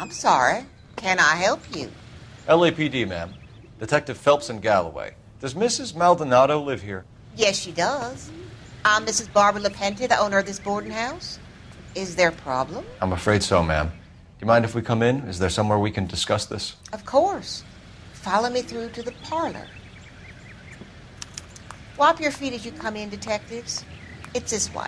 I'm sorry. Can I help you? LAPD, ma'am. Detective Phelps and Galloway. Does Mrs. Maldonado live here? Yes, she does. I'm Mrs. Barbara LaPenta, the owner of this boarding house. Is there a problem? I'm afraid so, ma'am. Do you mind if we come in? Is there somewhere we can discuss this? Of course. Follow me through to the parlor. Wipe your feet as you come in, detectives. It's this way.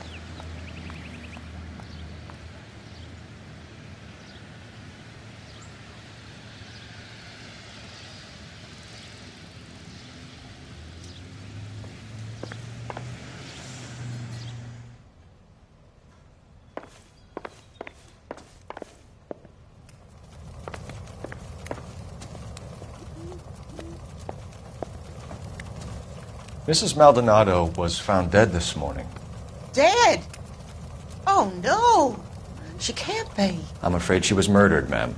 Mrs. Maldonado was found dead this morning. Dead? Oh, no. She can't be. I'm afraid she was murdered, ma'am.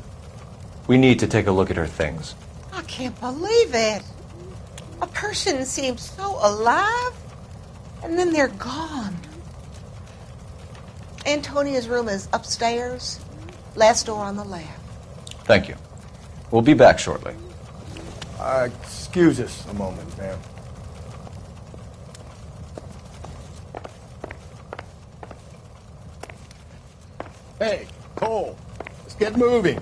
We need to take a look at her things. I can't believe it. A person seems so alive, and then they're gone. Antonia's room is upstairs, last door on the left. Thank you. We'll be back shortly. Excuse us a moment, ma'am. Hey, Cole, let's get moving.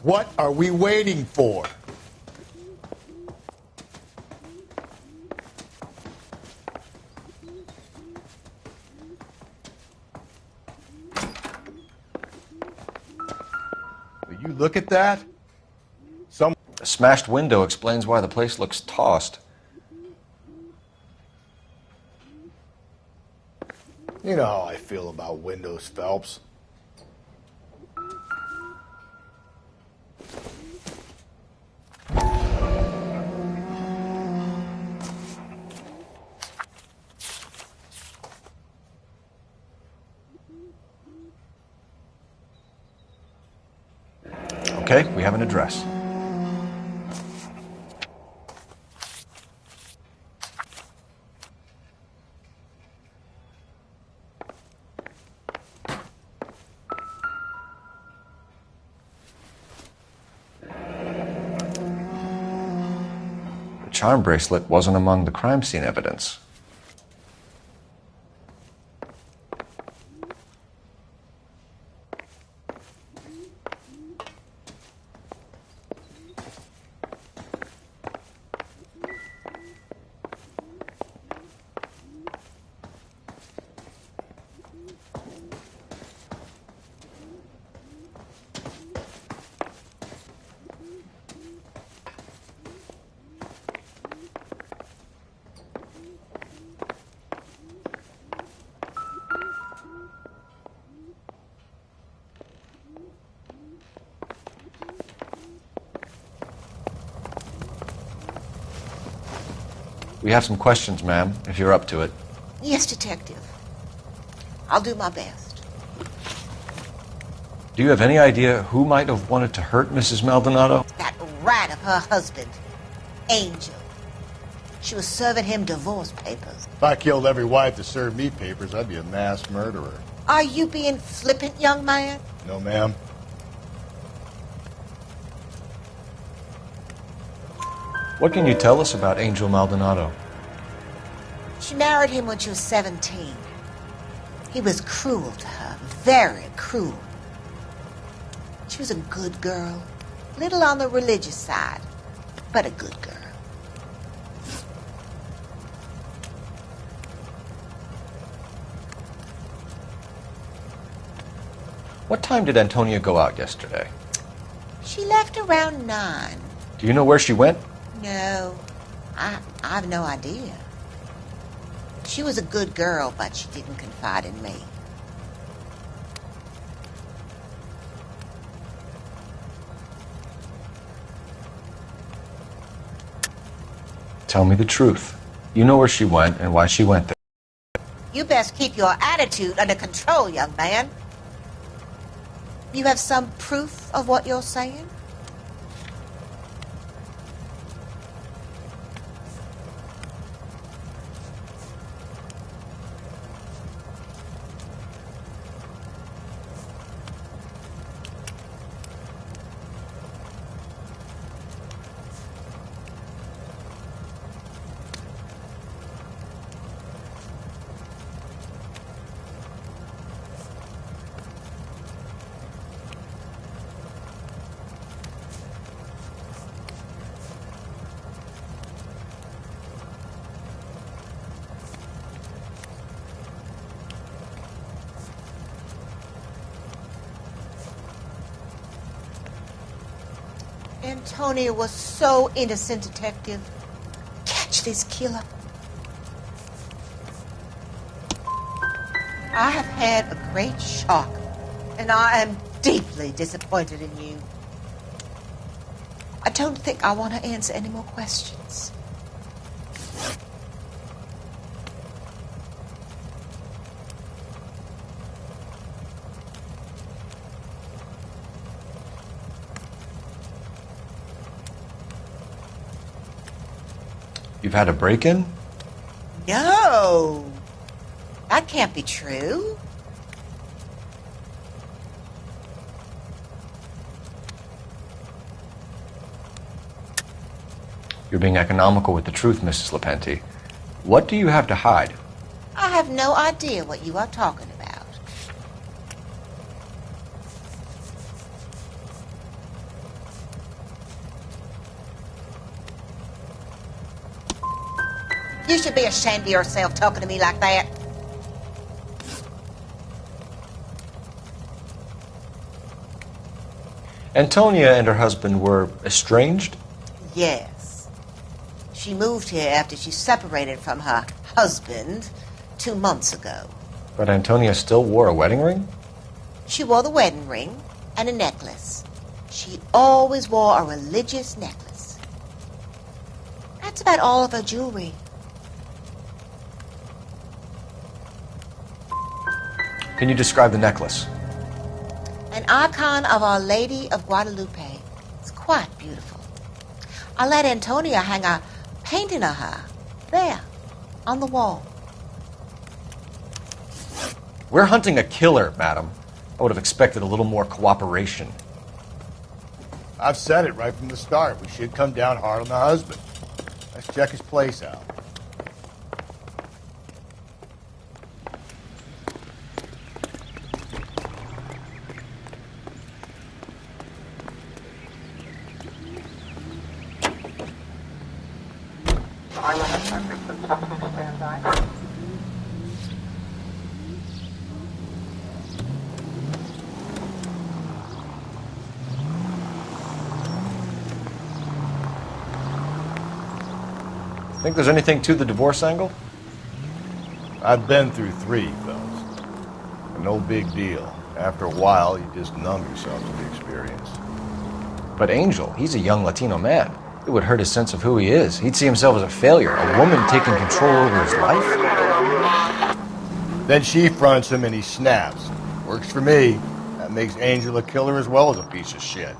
What are we waiting for? Will you look at that? A smashed window explains why the place looks tossed. You know how I feel about windows, Phelps. Okay, we have an address. The charm bracelet wasn't among the crime scene evidence. We have some questions, ma'am, if you're up to it. Yes, detective. I'll do my best. Do you have any idea who might have wanted to hurt Mrs. Maldonado? That rat of her husband, Angel. She was serving him divorce papers. If I killed every wife to serve me papers, I'd be a mass murderer. Are you being flippant, young man? No, ma'am. What can you tell us about Angel Maldonado? She married him when she was 17. He was cruel to her, very cruel. She was a good girl, little on the religious side, but a good girl. What time did Antonia go out yesterday? She left around 9. Do you know where she went? No, I've no idea. She was a good girl, but she didn't confide in me. Tell me the truth. You know where she went and why she went there. You best keep your attitude under control, young man. You have some proof of what you're saying? Antonia was so innocent, Detective. Catch this killer. I have had a great shock, and I am deeply disappointed in you. I don't think I want to answer any more questions. You've had a break-in? No, that can't be true. You're being economical with the truth, Mrs. Lepenti. What do you have to hide? I have no idea what you are talking about. You should be ashamed of yourself talking to me like that. Antonia and her husband were estranged? Yes. She moved here after she separated from her husband 2 months ago. But Antonia still wore a wedding ring? She wore the wedding ring and a necklace. She always wore a religious necklace. That's about all of her jewelry. Can you describe the necklace? An icon of Our Lady of Guadalupe. It's quite beautiful. I let Antonia hang a painting of her there on the wall. We're hunting a killer, madam. I would have expected a little more cooperation. I've said it right from the start. We should come down hard on the husband. Let's check his place out. Think there's anything to the divorce angle? I've been through 3, fellas. No big deal. After a while, you just numb yourself to the experience. But Angel, he's a young Latino man. It would hurt his sense of who he is. He'd see himself as a failure, a woman taking control over his life. Then she fronts him and he snaps. Works for me. That makes Angel a killer as well as a piece of shit.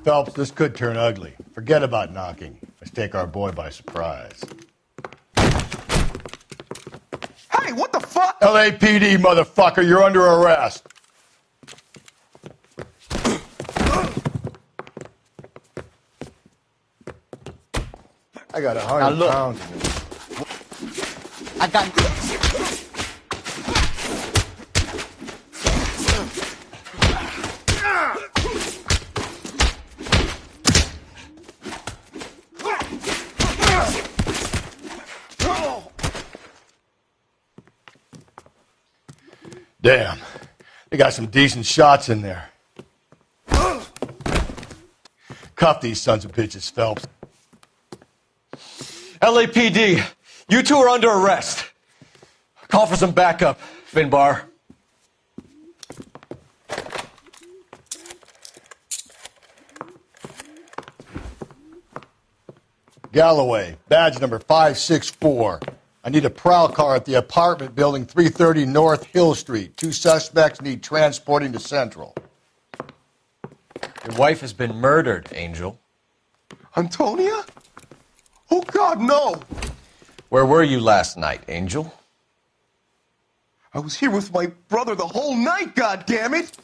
Phelps, this could turn ugly. Forget about knocking. Let's take our boy by surprise. Hey, what the fuck? LAPD, motherfucker, you're under arrest. I got 100 pounds in this. I got... Damn, they got some decent shots in there. Cuff these sons of bitches, Phelps. LAPD, you two are under arrest. Call for some backup, Finbar. Galloway, badge number 564. I need a prowl car at the apartment building 330 North Hill Street. 2 suspects need transporting to Central. Your wife has been murdered, Angel. Antonia? Oh, God, no. Where were you last night, Angel? I was here with my brother the whole night, God damn it!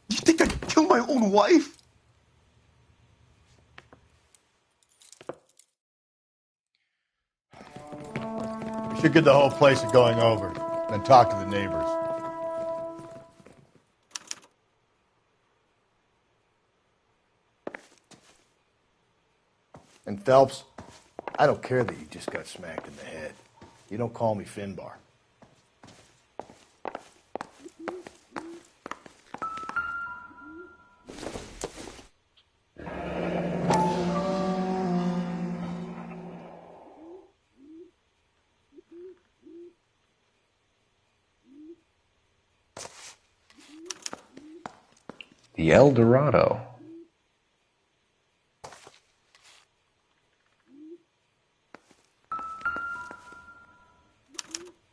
You think I'd kill my own wife? We should get the whole place going over, then talk to the neighbors. And Phelps, I don't care that you just got smacked in the head. You don't call me Finbar. The El Dorado.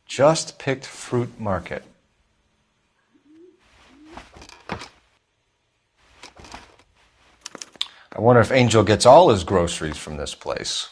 Just picked fruit market. I wonder if Angel gets all his groceries from this place.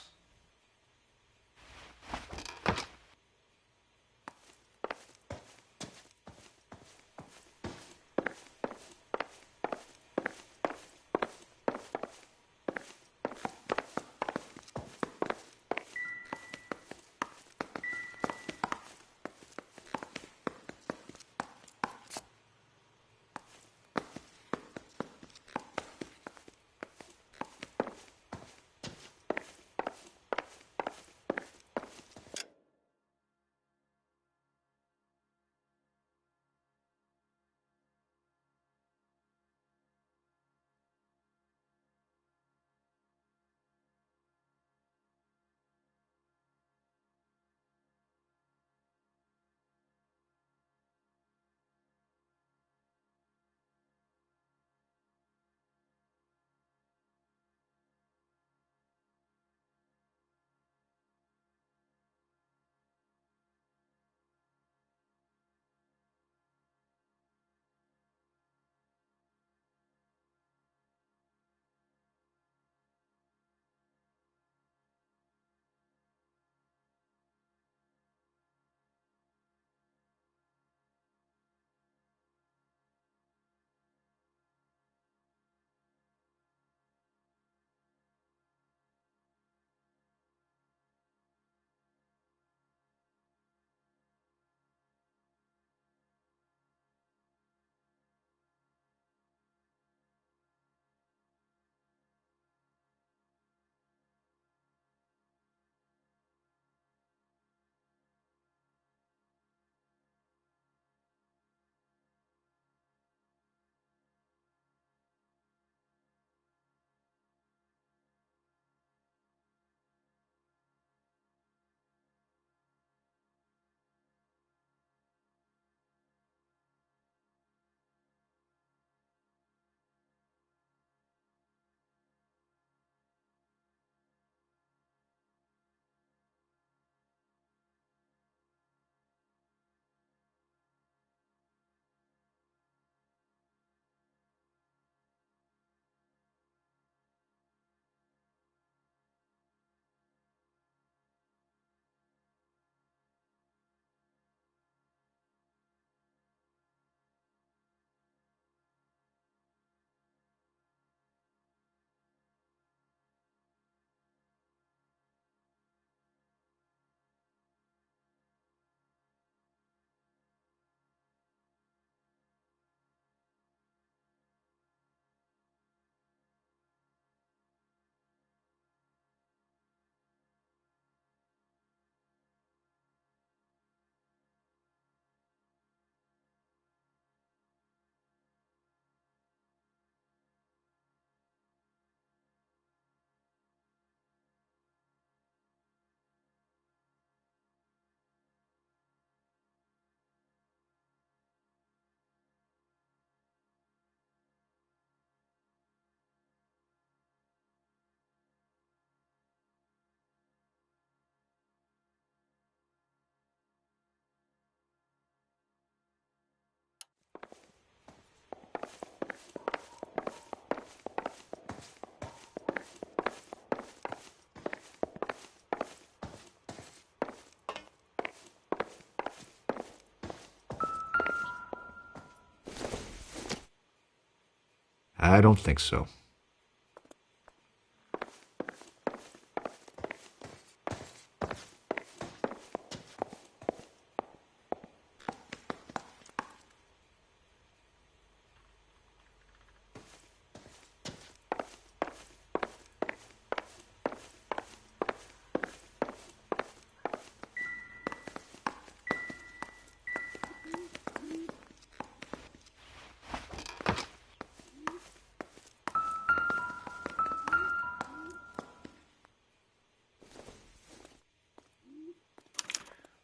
I don't think so.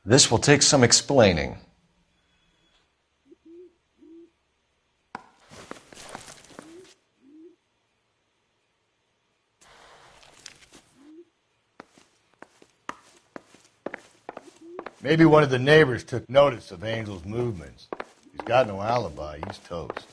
This will take some explaining. Maybe one of the neighbors took notice of Angel's movements. He's got no alibi. He's toast.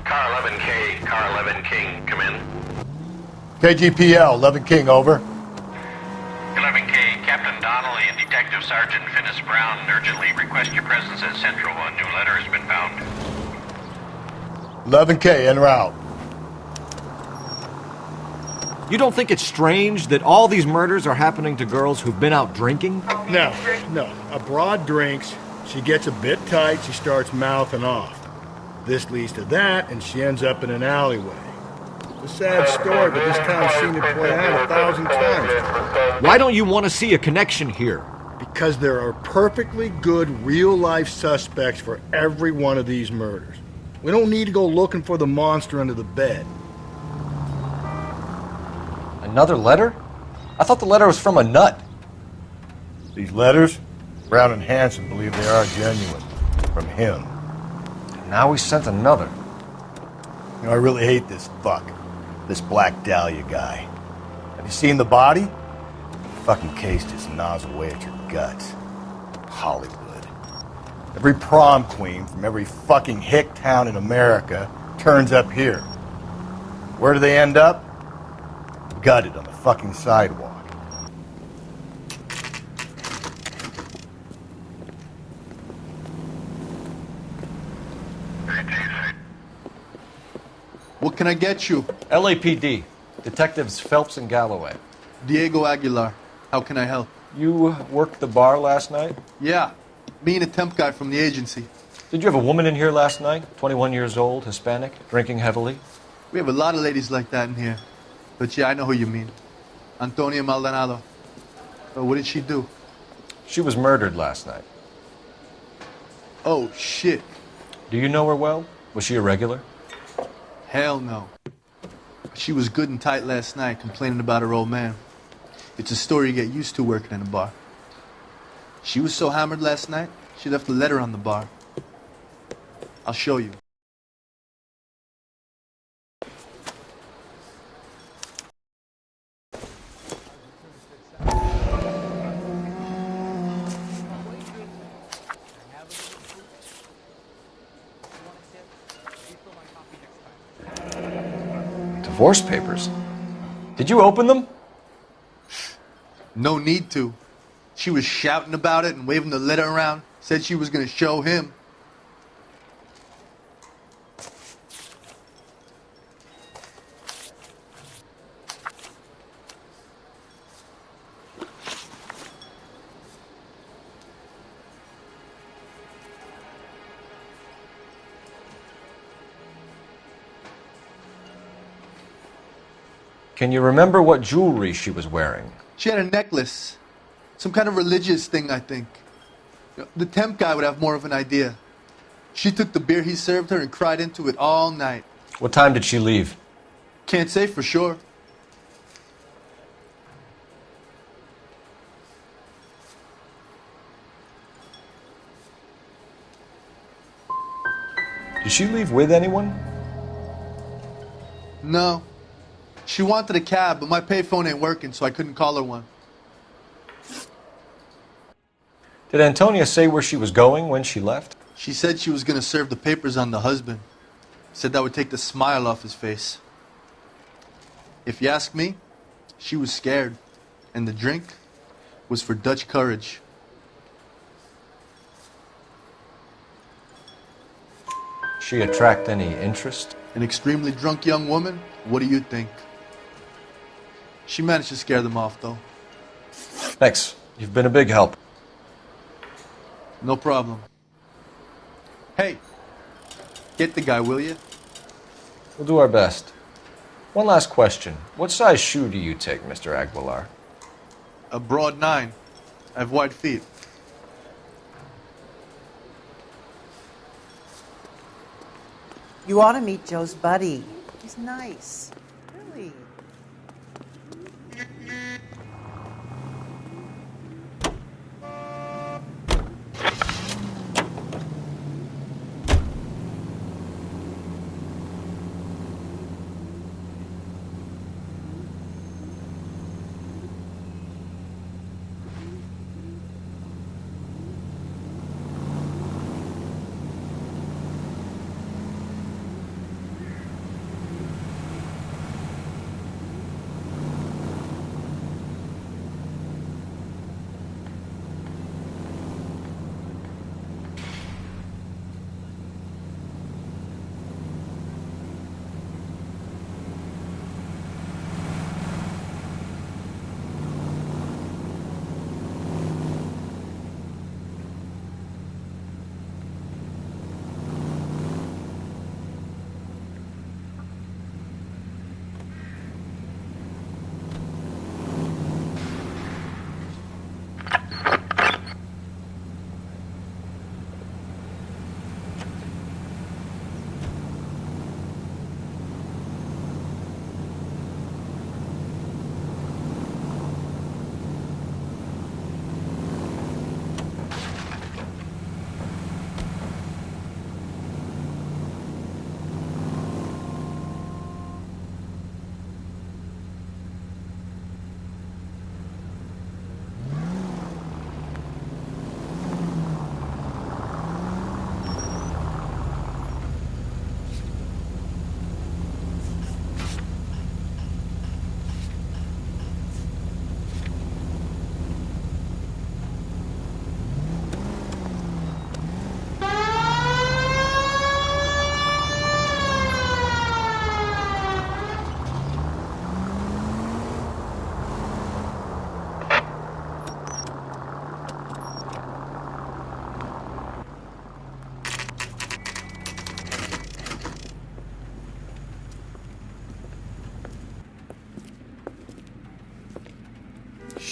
Car 11K, come in. Car 11K, come in. KGPL, 11 King, over. 11K, Captain Donnelly and Detective Sergeant Finis Brown urgently request your presence at Central. A new letter has been found. 11K, en route. You don't think it's strange that all these murders are happening to girls who've been out drinking? No. A broad drinks, she gets a bit tight, she starts mouthing off. This leads to that, and she ends up in an alleyway. It's a sad story, but this town's seen it play out 1,000 times. Why don't you want to see a connection here? Because there are perfectly good real-life suspects for every one of these murders. We don't need to go looking for the monster under the bed. Another letter? I thought the letter was from a nut. These letters, Brown and Hanson believe they are genuine. From him. And now we sent another. You know, I really hate this fuck. This Black Dahlia guy. Have you seen the body? The fucking case just gnaws away at your guts. Hollywood. Every prom queen from every fucking hick town in America turns up here. Where do they end up? Gutted on the fucking sidewalk. What can I get you? LAPD. Detectives Phelps and Galloway. Diego Aguilar. How can I help? You worked the bar last night? Yeah, me and a temp guy from the agency. Did you have a woman in here last night? 21 years old, Hispanic, drinking heavily? We have a lot of ladies like that in here. But yeah, I know who you mean. Antonia Maldonado. But what did she do? She was murdered last night. Oh, shit. Do you know her well? Was she a regular? Hell no. She was good and tight last night, complaining about her old man. It's a story you get used to working in a bar. She was so hammered last night, she left a letter on the bar. I'll show you. Divorce papers. Did you open them? No need to. She was shouting about it and waving the letter around. Said she was going to show him. Can you remember what jewelry she was wearing? She had a necklace. Some kind of religious thing, I think. The temp guy would have more of an idea. She took the beer he served her and cried into it all night. What time did she leave? Can't say for sure. Did she leave with anyone? No. She wanted a cab, but my payphone ain't working, so I couldn't call her one. Did Antonia say where she was going when she left? She said she was gonna serve the papers on the husband. Said that would take the smile off his face. If you ask me, she was scared. And the drink was for Dutch courage. She attract any interest? An extremely drunk young woman? What do you think? She managed to scare them off, though. Thanks. You've been a big help. No problem. Hey, get the guy, will you? We'll do our best. One last question. What size shoe do you take, Mr. Aguilar? A broad 9. I have wide feet. You ought to meet Joe's buddy. He's nice. Really.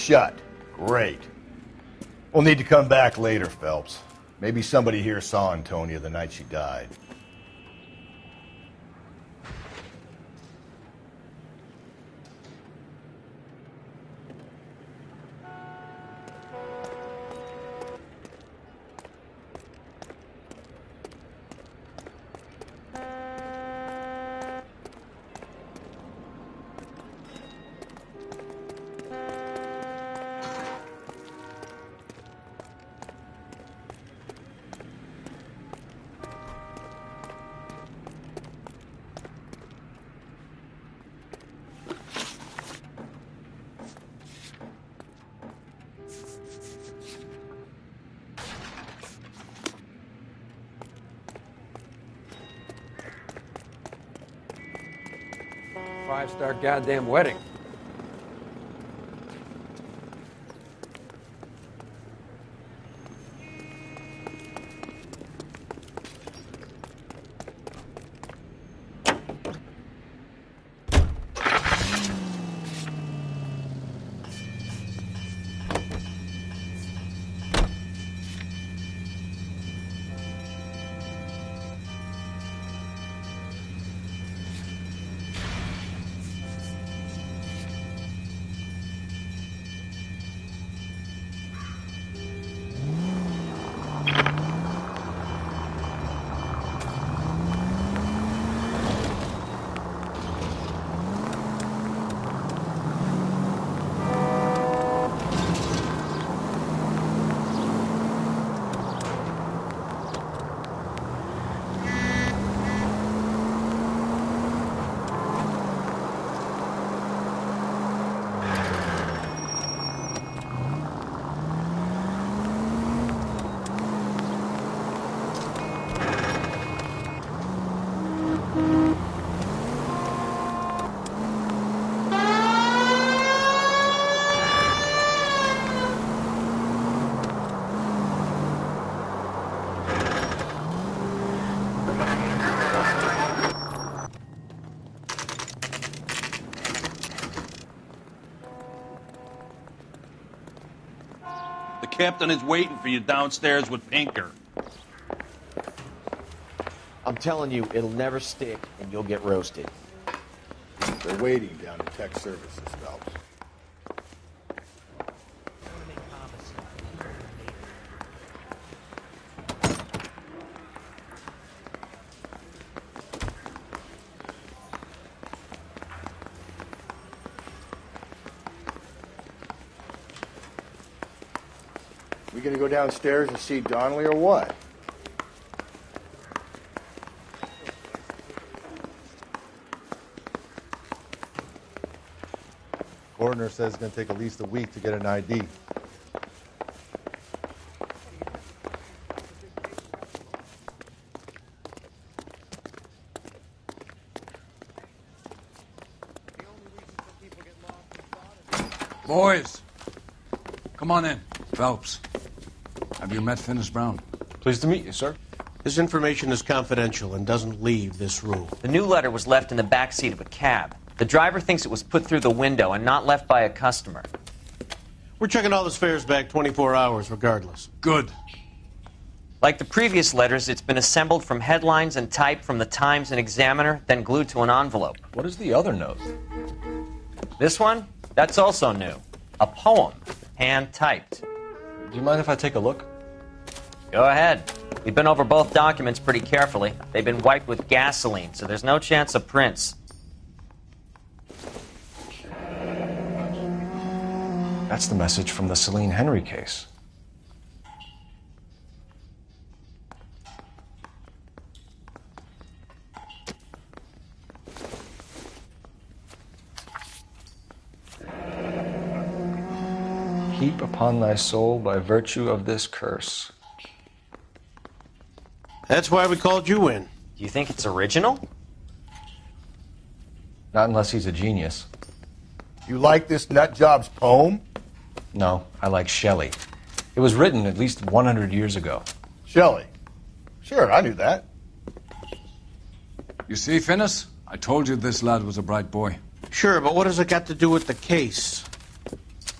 Shut. Great. We'll need to come back later, Phelps. Maybe somebody here saw Antonia the night she died. Five-star goddamn wedding. captain is waiting for you downstairs with Pinker. I'm telling you, it'll never stick, and you'll get roasted. They're waiting down in tech services, Phelps. We gonna go downstairs and see Donnelly or what? Coroner says it's going to take at least a week to get an ID. Boys, come on in. Phelps, have you met Finis Brown? Pleased to meet you, sir. This information is confidential and doesn't leave this room. The new letter was left in the back seat of a cab. The driver thinks it was put through the window and not left by a customer. We're checking all the fares back 24 hours regardless. Good. Like the previous letters, it's been assembled from headlines and typed from the Times and Examiner, then glued to an envelope. What is the other note? This one? That's also new. A poem, hand-typed. Do you mind if I take a look? Go ahead. We've been over both documents pretty carefully. They've been wiped with gasoline, so there's no chance of prints. That's the message from the Celine Henry case. Heap upon thy soul by virtue of this curse. That's why we called you in. Do you think it's original? Not unless he's a genius. You like this nutjob's poem? No, I like Shelley. It was written at least 100 years ago. Shelley? Sure, I knew that. You see, Finis? I told you this lad was a bright boy. Sure, but what has it got to do with the case?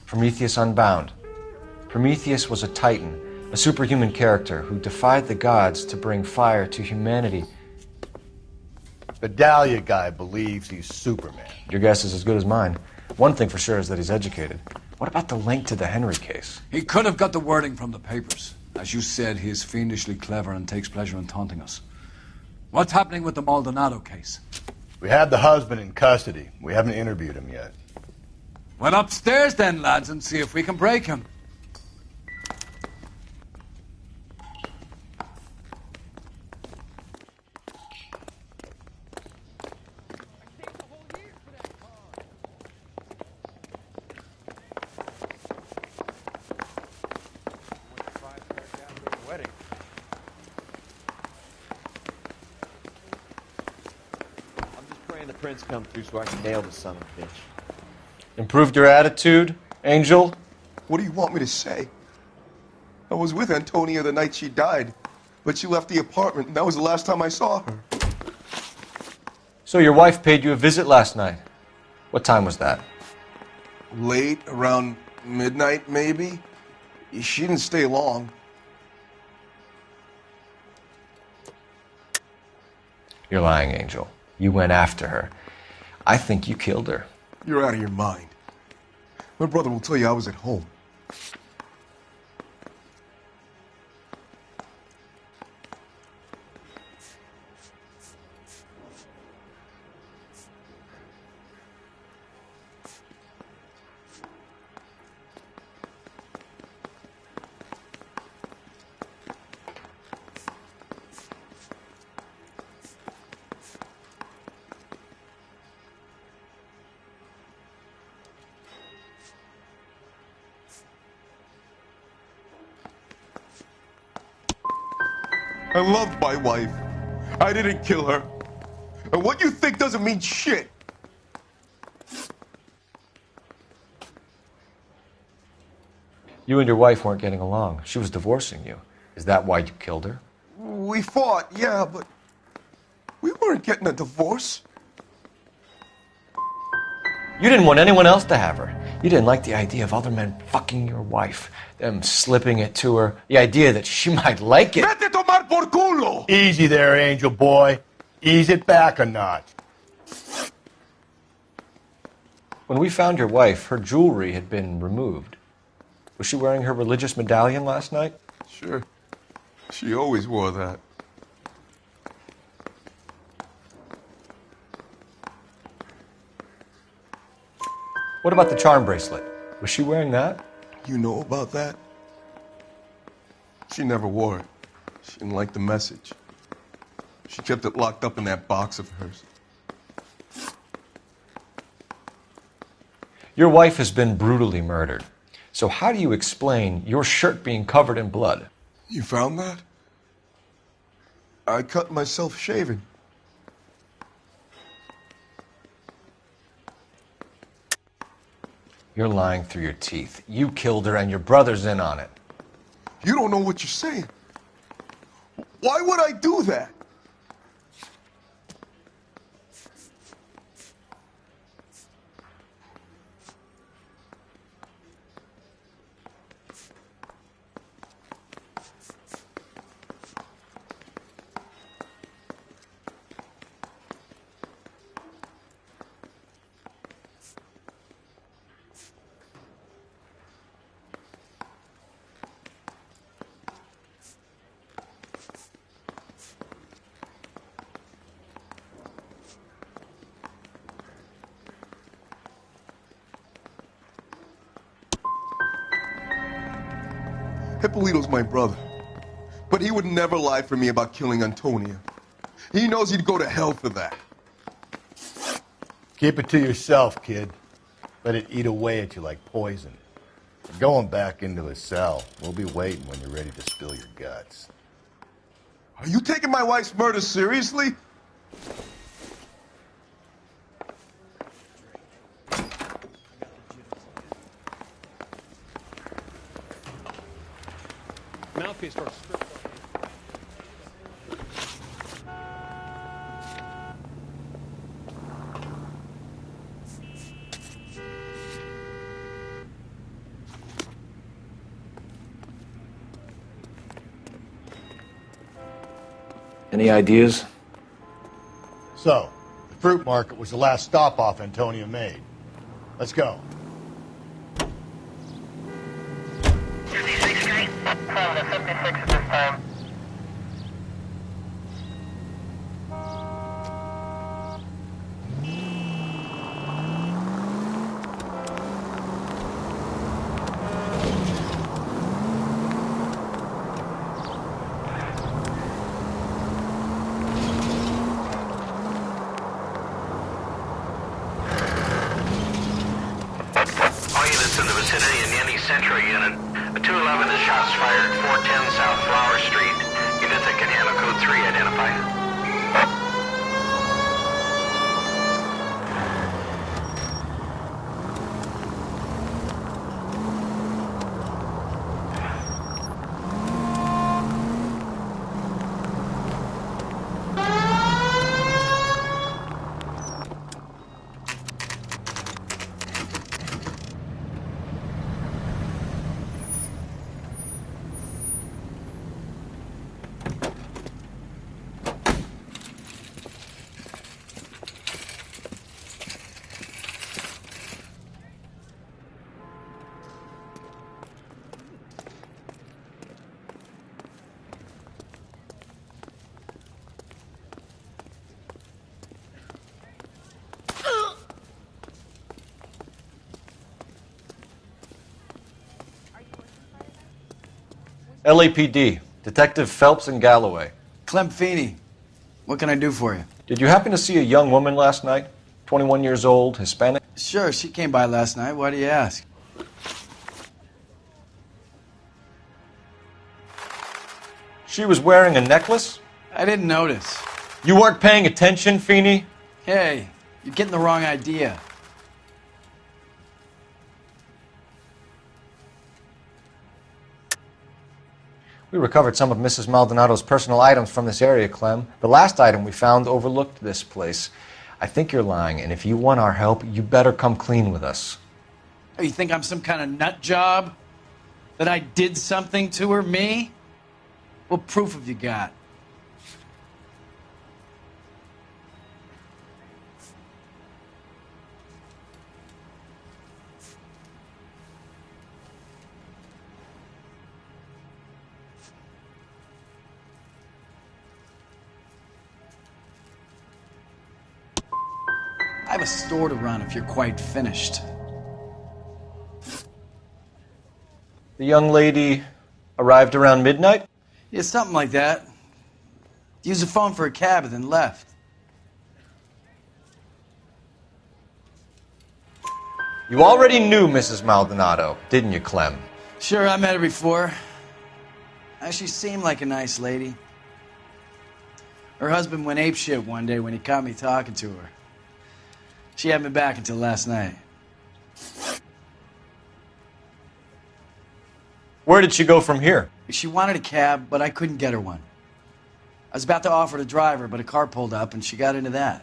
Prometheus Unbound. Prometheus was a titan, a superhuman character who defied the gods to bring fire to humanity. The Dahlia guy believes he's Superman. Your guess is as good as mine. One thing for sure is that he's educated. What about the link to the Henry case? He could have got the wording from the papers. As you said, he is fiendishly clever and takes pleasure in taunting us. What's happening with the Maldonado case? We have the husband in custody. We haven't interviewed him yet. Well, upstairs then, lads, and see if we can break him. The prints come through so I can nail the son of a bitch. Improved your attitude, Angel? What do you want me to say? I was with Antonia the night she died, but she left the apartment, and that was the last time I saw her. So your wife paid you a visit last night. What time was that? Late, around midnight, maybe. She didn't stay long. You're lying, Angel. You went after her. I think you killed her. You're out of your mind. My brother will tell you I was at home. I loved my wife. I didn't kill her. And what you think doesn't mean shit. You and your wife weren't getting along. She was divorcing you. Is that why you killed her? We fought, yeah, but we weren't getting a divorce. You didn't want anyone else to have her. You didn't like the idea of other men fucking your wife, them slipping it to her, the idea that she might like it. Vete a tomar por culo! Easy there, Angel boy. Ease it back a notch. When we found your wife, her jewelry had been removed. Was she wearing her religious medallion last night? Sure. She always wore that. What about the charm bracelet? Was she wearing that? You know about that? She never wore it. She didn't like the message. She kept it locked up in that box of hers. Your wife has been brutally murdered. So how do you explain your shirt being covered in blood? You found that? I cut myself shaving. You're lying through your teeth. You killed her and your brother's in on it. You don't know what you're saying. Why would I do that? Hippolito's my brother. But he would never lie for me about killing Antonia. He knows he'd go to hell for that. Keep it to yourself, kid. Let it eat away at you like poison. You're going back into a cell. We'll be waiting when you're ready to spill your guts. Are you taking my wife's murder seriously? Mouthpiece first. Any ideas? So, the fruit market was the last stop off Antonia made. Let's go. In the vicinity in any Central unit. A 211 is shots fired at 410 South Flower Street. Units that can handle code 3 identify. LAPD, Detective Phelps and Galloway. Clem Feeney, what can I do for you? Did you happen to see a young woman last night? 21 years old, Hispanic? Sure, she came by last night. Why do you ask? She was wearing a necklace? I didn't notice. You weren't paying attention, Feeney? Hey, you're getting the wrong idea. We recovered some of Mrs. Maldonado's personal items from this area, Clem. The last item we found overlooked this place. I think you're lying, and if you want our help, you better come clean with us. Oh, you think I'm some kind of nut job? That I did something to her, me? What proof have you got? I have a store to run if you're quite finished. The young lady arrived around midnight? Yeah, something like that. Used the phone for a cab and then left. You already knew Mrs. Maldonado, didn't you, Clem? Sure, I met her before. She seemed like a nice lady. Her husband went apeshit one day when he caught me talking to her. She had me back until last night. Where did she go from here? She wanted a cab, but I couldn't get her one. I was about to offer to drive her, but a car pulled up and she got into that.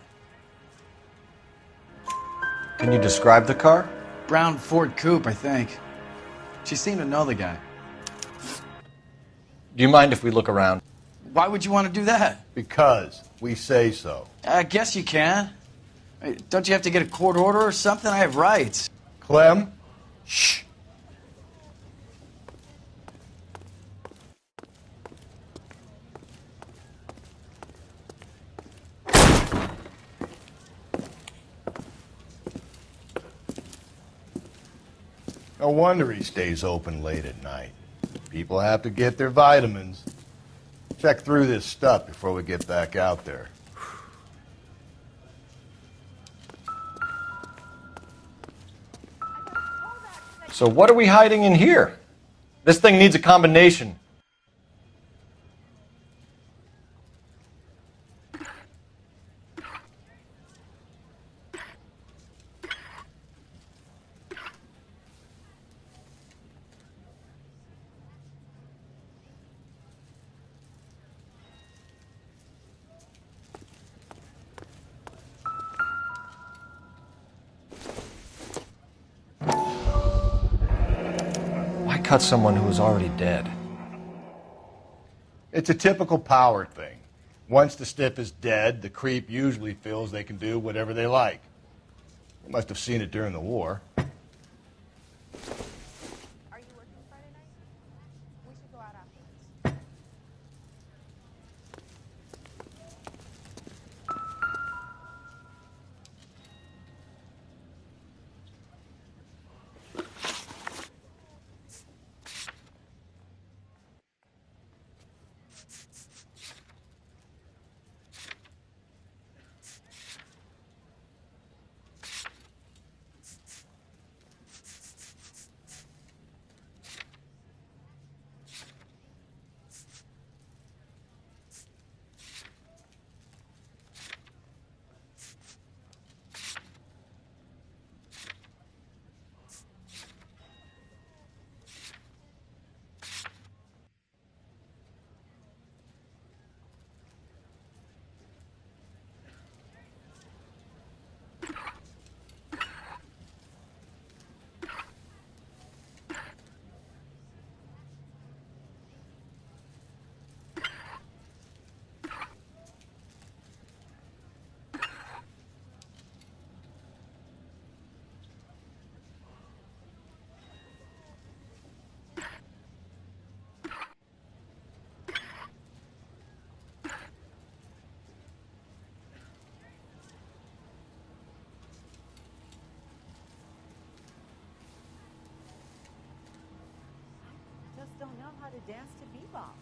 Can you describe the car? Brown Ford Coupe, I think. She seemed to know the guy. Do you mind if we look around? Why would you want to do that? Because we say so. I guess you can. Don't you have to get a court order or something? I have rights. Clem? Shh. No wonder he stays open late at night. People have to get their vitamins. Check through this stuff before we get back out there. So what are we hiding in here? This thing needs a combination. Cut someone who is already dead. It's a typical power thing. Once the stiff is dead, the creep usually feels they can do whatever they like. You must have seen it during the war. Don't know how to dance to bebop.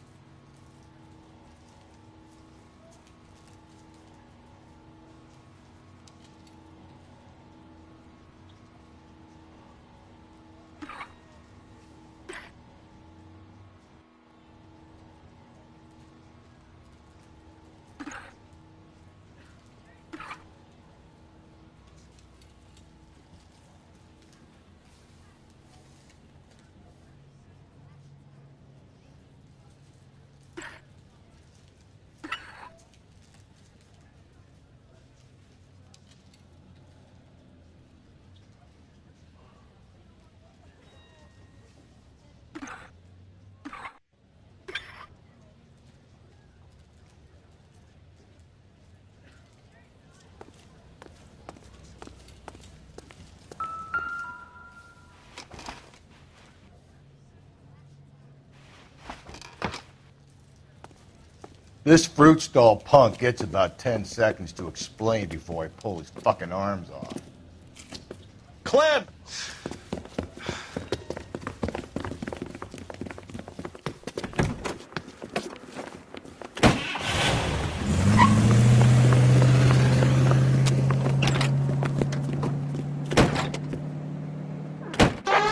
This fruit stall punk gets about 10 seconds to explain before I pull his fucking arms off. Clem!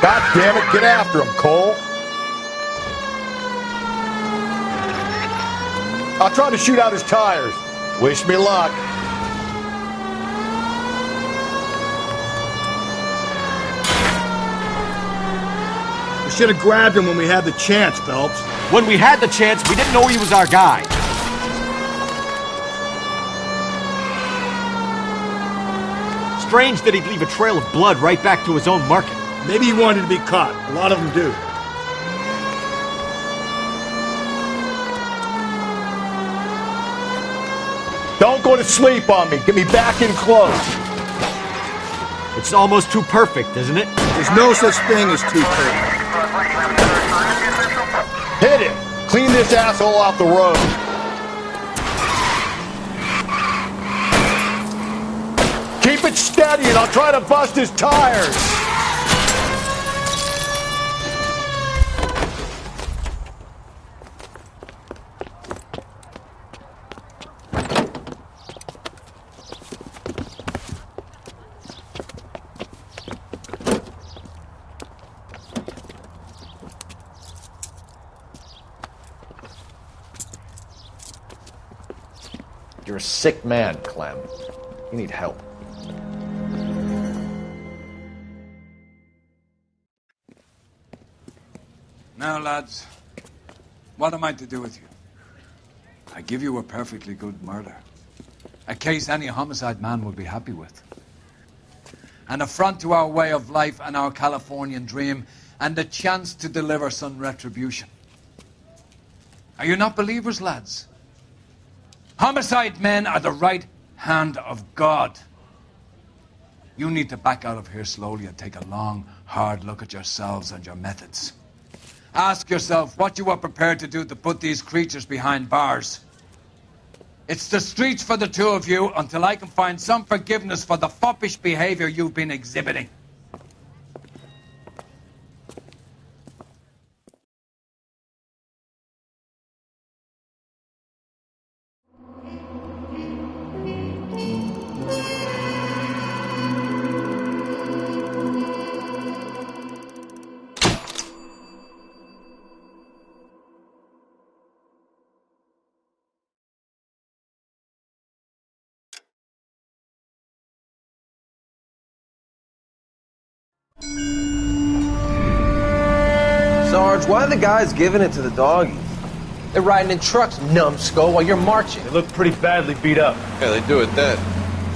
God damn it, get after him, Cole. I'll try to shoot out his tires. Wish me luck. We should have grabbed him when we had the chance, Phelps. When we had the chance, we didn't know he was our guy. Strange that he'd leave a trail of blood right back to his own market. Maybe he wanted to be caught. A lot of them do. Don't go to sleep on me. Get me back in close. It's almost too perfect, isn't it? There's no such thing as too perfect. Hit it. Clean this asshole off the road. Keep it steady and I'll try to bust his tires. You're a sick man, Clem. You need help. Now, lads, what am I to do with you? I give you a perfectly good murder. A case any homicide man would be happy with. An affront to our way of life and our Californian dream, and a chance to deliver some retribution. Are you not believers, lads? Homicide men are the right hand of God. You need to back out of here slowly and take a long, hard look at yourselves and your methods. Ask yourself what you are prepared to do to put these creatures behind bars. It's the streets for the two of you until I can find some forgiveness for the foppish behavior you've been exhibiting. Sarge, why are the guys giving it to the doggies? They're riding in trucks, numbskull, while you're marching. They look pretty badly beat up. Yeah, they do at that.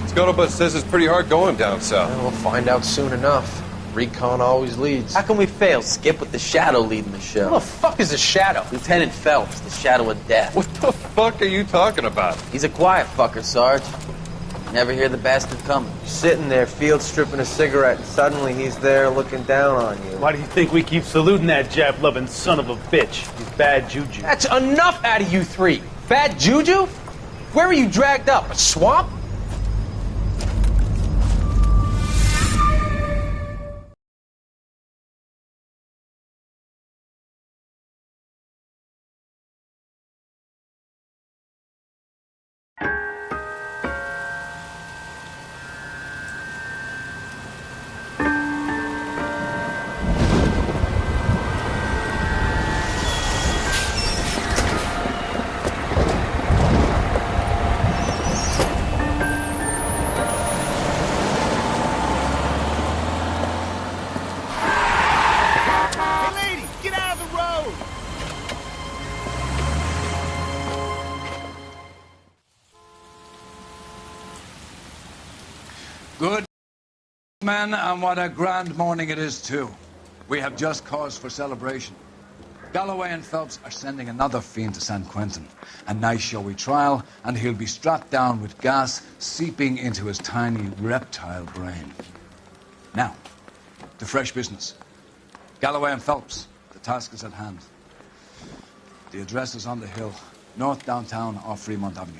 Scuttlebutt says it's pretty hard going down south. Well, we'll find out soon enough. Recon always leads. How can we fail, Skip, with the Shadow leading the show? Who the fuck is the Shadow? Lieutenant Phelps, the Shadow of Death. What the fuck are you talking about? He's a quiet fucker, Sarge. Never hear the bastard coming. You're sitting there, field stripping a cigarette, and suddenly he's there looking down on you. Why do you think we keep saluting that Jap-loving son of a bitch? He's bad juju. That's enough out of you three. Bad juju? Where were you dragged up? A swamp? Good man, and what a grand morning it is, too. We have just cause for celebration. Galloway and Phelps are sending another fiend to San Quentin. A nice showy trial, and he'll be strapped down with gas seeping into his tiny reptile brain. Now, to fresh business. Galloway and Phelps, the task is at hand. The address is on the hill. North downtown off Fremont Avenue.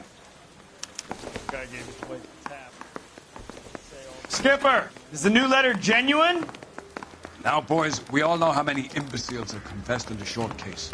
Guy gave his place a tap. Skipper, is the new letter genuine? Now, boys, we all know how many imbeciles have confessed in the short case.